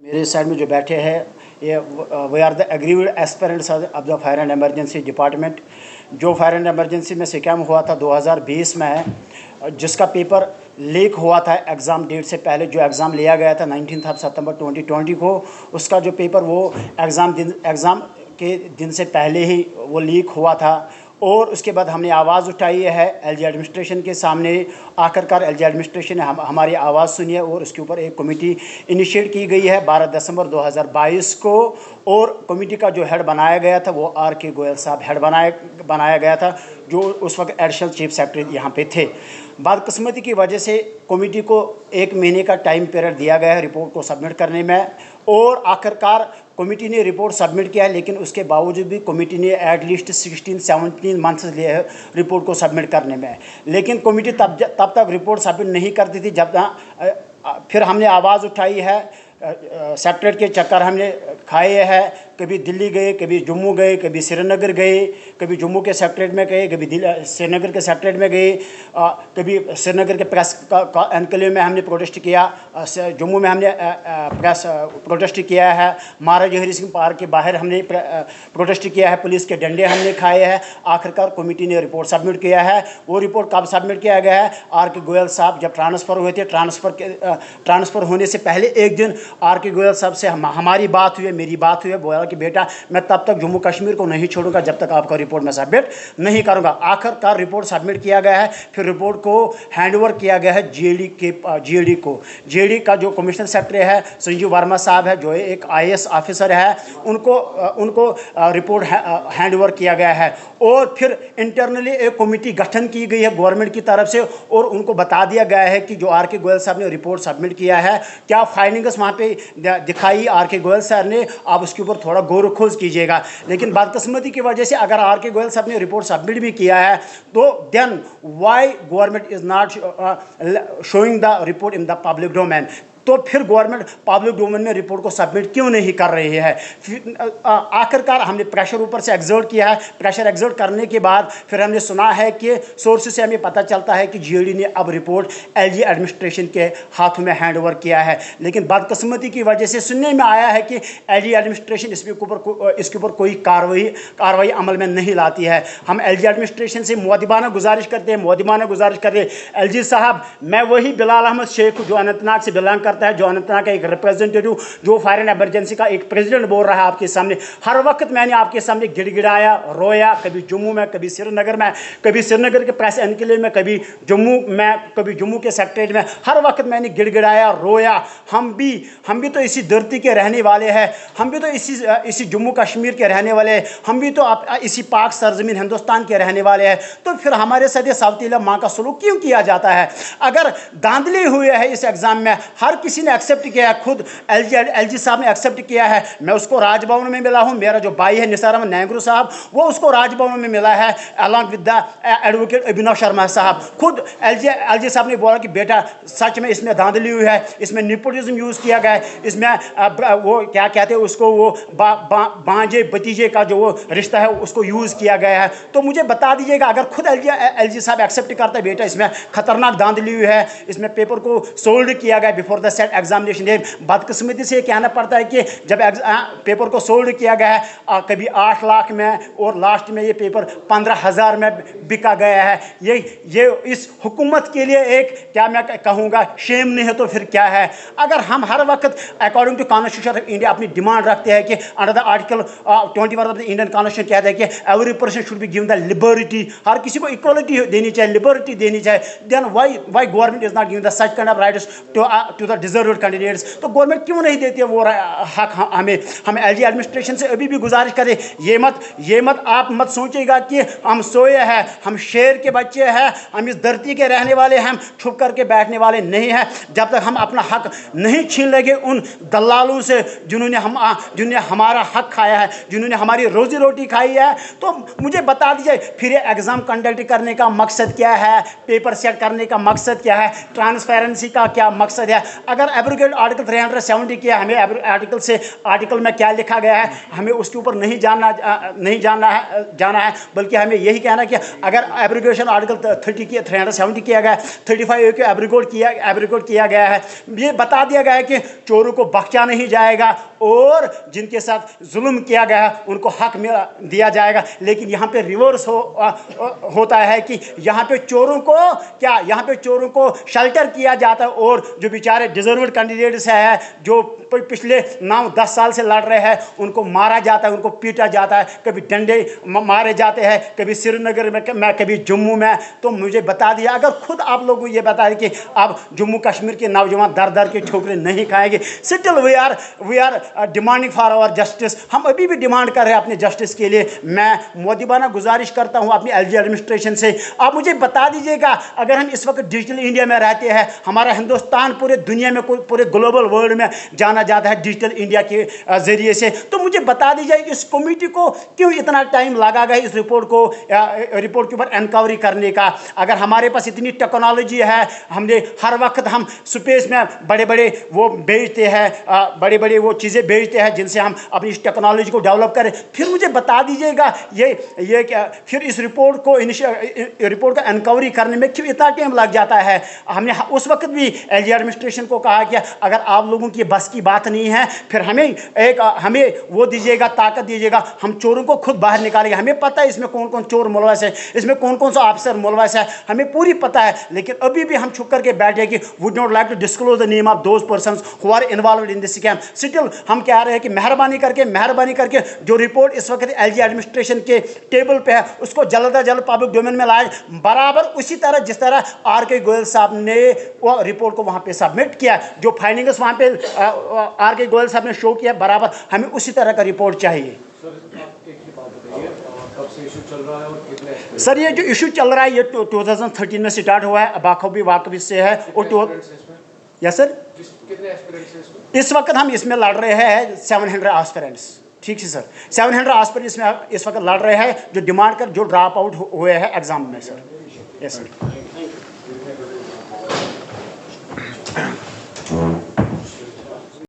मेरे साइड में जो बैठे हैं ये we are the aggrieved aspirants of the fire and emergency department. जो फायर एंड इमरजेंसी में स्कैम हुआ था 2020 में है, जिसका पेपर लीक हुआ था एग्ज़ाम डेट से पहले। जो एग्ज़ाम लिया गया था 19 सितंबर 2020 को, उसका जो पेपर वो एग्ज़ाम के दिन से पहले ही वो लीक हुआ था। और उसके बाद हमने आवाज़ उठाई है एलजी एडमिनिस्ट्रेशन के सामने। आखिरकार एलजी एडमिनिस्ट्रेशन ने हमारी आवाज़ सुनी है और उसके ऊपर एक कमेटी इनिशिएट की गई है 12 दिसंबर 2022 को। और कमेटी का जो हेड बनाया गया था वो आर.के. गोयल साहब हेड बनाया गया था, जो उस वक्त एडिशनल चीफ सेक्रेटरी यहाँ पे थे। बदकिस्मती की वजह से कमेटी को 1 महीने का टाइम पीरियड दिया गया है रिपोर्ट को सबमिट करने में। और आखिरकार कमेटी ने रिपोर्ट सबमिट किया है, लेकिन उसके बावजूद भी कमेटी ने एटलीस्ट 16-17 मंथ्स लिए है रिपोर्ट को सबमिट करने में। लेकिन कमेटी तब तक रिपोर्ट सबमिट नहीं करती थी जब फिर हमने आवाज़ उठाई है। सेक्रेटरीट के चक्कर हमने खाए हैं, कभी दिल्ली गए, कभी जम्मू गए, कभी श्रीनगर गए, कभी जम्मू के सेक्रेटरीट में गए, कभी श्रीनगर के सेक्रेटरीट में गए, कभी श्रीनगर के प्रेस एनक्लेव में हमने प्रोटेस्ट किया, जम्मू में हमने प्रेस प्रोटेस्ट किया है, महाराजा हरि सिंह पार्क के बाहर हमने प्रोटेस्ट किया है, पुलिस के डंडे हमने खाए हैं। आखिरकार कमेटी ने रिपोर्ट सबमिट किया है। वो रिपोर्ट कब सबमिट किया गया है? आर.के. गोयल साहब जब ट्रांसफ़र हुए थे, ट्रांसफ़र होने से पहले एक दिन आर.के. गोयल साहब से हमारी बात हुई, मेरी बात हुई। बोला कि बेटा मैं तब तक जम्मू कश्मीर को नहीं छोड़ूंगा जब तक आपका रिपोर्ट मैं सबमिट नहीं करूंगा। आखिरकार रिपोर्ट सबमिट किया गया है। फिर रिपोर्ट को हैंडओवर किया गया है जीएडी को। जीएडी का जो कमिश्नर सेक्रेटरी है संजीव वर्मा साहब है, जो एक IAS ऑफिसर है, उनको रिपोर्ट हैंडओवर किया गया है। और फिर इंटरनली एक कमेटी गठन की गई है गवर्नमेंट की तरफ से, और उनको बता दिया गया है कि जो आर.के. गोयल साहब ने रिपोर्ट सबमिट किया है, क्या फाइंडिंग्स वहाँ पे दिखाई आर.के. गोयल सर ने, आप उसके ऊपर थोड़ा गौर खोज कीजिएगा। लेकिन बदकिस्मती की वजह से अगर आर.के. गोयल साहब ने रिपोर्ट सबमिट भी किया है, तो then why government is not showing the report in the public domain? तो फिर गवर्नमेंट पब्लिक डोमेन में रिपोर्ट को सबमिट क्यों नहीं कर रही है? आखिरकार हमने प्रेशर ऊपर से एग्जर्ट किया है। प्रेशर एग्जर्ट करने के बाद फिर हमने सुना है कि सोर्स से हमें पता चलता है कि जीएडी ने अब रिपोर्ट एलजी एडमिनिस्ट्रेशन के हाथों में हैंड ओवर किया है। लेकिन बदकिस्मती की वजह से सुनने में आया है कि एलजी एडमिनिस्ट्रेशन इसके ऊपर कोई कार्रवाई अमल में नहीं लाती है। हम एलजी एडमिनिस्ट्रेशन से मुआदिबाना गुजारिश करते हैं एलजी साहब, मैं वही बिलाल अहमद शेख जो अनंतनाग से बिलोंग करता है, जो अनंतनाग का एक रिप्रेजेंटेटिव, जो फायर एंड इमरजेंसी का एक प्रेसिडेंट बोल रहा है आपके सामने। हर वक्त मैंने आपके सामने गिड़गिड़ाया, रोया, कभी जम्मू में, कभी श्रीनगर में, कभी श्रीनगर के प्रेस एनक्लेव में, कभी जम्मू में, कभी जम्मू के सेक्रेटरीट में। हर वक्त मैंने गिड़गिड़ाया, रोया। हम भी तो इसी धरती के रहने वाले हैं, हम भी तो इसी जम्मू कश्मीर के रहने वाले हैं, हम भी तो इसी पाक सरजमीन हिंदुस्तान के रहने वाले हैं। तो फिर हमारे साथ ये सावतीला माँ का सलूक क्यों किया जाता है? अगर धांधली हुई है इस एग्जाम में, हर किसी ने एक्सेप्ट किया है, खुद एलजी साहब ने एक्सेप्ट किया है। मैं उसको राजभवन में मिला हूं, मेरा जो भाई है निसार अहमद नेंगरू साहब, वो उसको राजभवन में मिला है अलॉन्ग विद द एडवोकेट अभिनव शर्मा साहब। खुद एलजी साहब ने बोला कि बेटा सच में इसमें धांधली हुई है, इसमें निपोटिज्म यूज़ किया गया है, इसमें वो क्या कहते हैं उसको, वो बांजे भतीजे का जो वो रिश्ता है उसको यूज़ किया गया है। तो मुझे बता दीजिएगा, अगर खुद एलजी साहब एक्सेप्ट करता है बेटा इसमें खतरनाक धांधली हुई है, इसमें पेपर को सोल्ड किया गया before the set examination day. बदकिस्मती से कहना पड़ता है कि जब पेपर को सोल्ड किया गया है, कभी 8 लाख में और लास्ट में ये पेपर 15,000 में बिका गया है। ये इस हुकूमत के लिए एक, क्या मैं कहूँगा, शेम नहीं है तो फिर क्या है? अगर हम हर वक्त according to constitution of India अपनी डिमांड रखते हैं कि under the article 21 of the Indian constitution कहता है कि every person should be given the liberty, हर किसी को इक्वलिटी देनी चाहिए, लिबर्टी देनी चाहिए, then why government is not giving the such kind of rights to the deserved candidates? तो गवर्नमेंट क्यों नहीं देती है वो हक हमें? हम एलजी एडमिनिस्ट्रेशन से अभी भी गुजारिश करें, ये मत आप मत सोचिएगा कि हम सोए हैं, हम शेर के बच्चे हैं, हम इस धरती के रहने वाले हैं, हम छुप करके बैठने वाले नहीं हैं। जब तक हम अपना हक नहीं छीन लेंगे उन दलालों से जिन्होंने हमारा हक खाया है, जिन्होंने हमारी रोजी रोटी खाई है, तो मुझे बता दीजिए फिर एग्जाम कंडक्ट करने का मकसद क्या है? पेपर सेट करने का मकसद क्या है? ट्रांसपेरेंसी का क्या मकसद है? अगर एब्रोगेट आर्टिकल 370 किया, हमें आर्टिकल में क्या लिखा गया है हमें उसके ऊपर नहीं जाना है, बल्कि हमें यही कहना कि अगर एब्रोगेशन आर्टिकल 370 किया गया, 35A को एब्रोगेट किया गया है, ये बता दिया गया है कि चोरों को बख्शा नहीं जाएगा और जिनके साथ जुल्म किया गया है उनको हक दिया जाएगा। लेकिन यहाँ पे रिवर्स होता है कि यहाँ पे चोरों को शेल्टर किया जाता है और जो बेचारे डिजर्व्ड कैंडिडेट्स हैं जो पिछले 9-10 साल से लड़ रहे हैं उनको मारा जाता है, उनको पीटा जाता है, कभी डंडे मारे जाते हैं, कभी श्रीनगर में, कभी जम्मू में। तो मुझे बता दिया, अगर खुद आप लोगों को ये बता दें कि अब जम्मू कश्मीर के नौजवान दर के ठोकरें नहीं खाएंगे, still we are demanding for our justice. हम अभी भी डिमांड कर रहे हैं अपने जस्टिस के लिए। मैं मोदिबाना गुजारिश करता हूँ अपनी एलजी एडमिनिस्ट्रेशन से, आप मुझे बता दीजिएगा, अगर हम इस वक्त डिजिटल इंडिया में रहते हैं, हमारा हिंदुस्तान पूरे दुनिया में, पूरे ग्लोबल वर्ल्ड में जाना जाता है डिजिटल इंडिया के ज़रिए से, तो मुझे बता दीजिए इस कमेटी को क्यों इतना टाइम लगा गया इस रिपोर्ट के ऊपर इंक्वायरी करने का। अगर हमारे पास इतनी टेक्नोलॉजी है, हमने हर वक्त हम स्पेस में बड़े बड़े वो भेजते हैं, बड़े बड़े वो चीज़ें भेजते हैं जिनसे हम अपनी इस टेक्नोलॉजी को डेवलप करें, फिर मुझे बता दीजिएगा ये क्या, फिर इस रिपोर्ट को इंक्वायरी करने में क्यों इतना टाइम लग जाता है। हमने उस वक्त भी एलजी एडमिनिस्ट्रेशन को कहा कि अगर आप लोगों की बस की बात नहीं है फिर हमें वो दीजिएगा, ताकत दीजिएगा, हम चोरों को खुद बाहर निकालेंगे। हमें पता है इसमें कौन कौन चोर मुलवस है, इसमें कौन कौन सा ऑफिसर मुलवस है, हमें पूरी पता है। लेकिन अभी भी हम छुप करके बैठे कि would not like to disclose the name of those persons who are involved in this scam. Still हम कह रहे हैं कि मेहरबानी करके जो रिपोर्ट इस वक्त एलजी एडमिनिस्ट्रेशन के टेबल पे है उसको जल्द अज जल्द पब्लिक डोमेन में लाए, बराबर उसी तरह जिस तरह आर.के. गोयल साहब ने वो रिपोर्ट को वहाँ पे सबमिट किया, जो फाइंडिंग्स वहाँ पे आर.के. गोयल साहब ने शो किया, बराबर हमें उसी तरह का रिपोर्ट चाहिए। सर ये जो इशू चल रहा है ये 2013 में स्टार्ट हुआ है, बाखूबी वाकबी से है। और यस सर, इस वक्त हम इसमें लड़ रहे हैं 700 एस्पिरेंट्स, ठीक है सर, 700 एस्पिरेंट्स इसमें इस वक्त लड़ रहे हैं जो डिमांड कर जो ड्रॉप आउट हुए हैं एग्जाम में सर। Yes sir.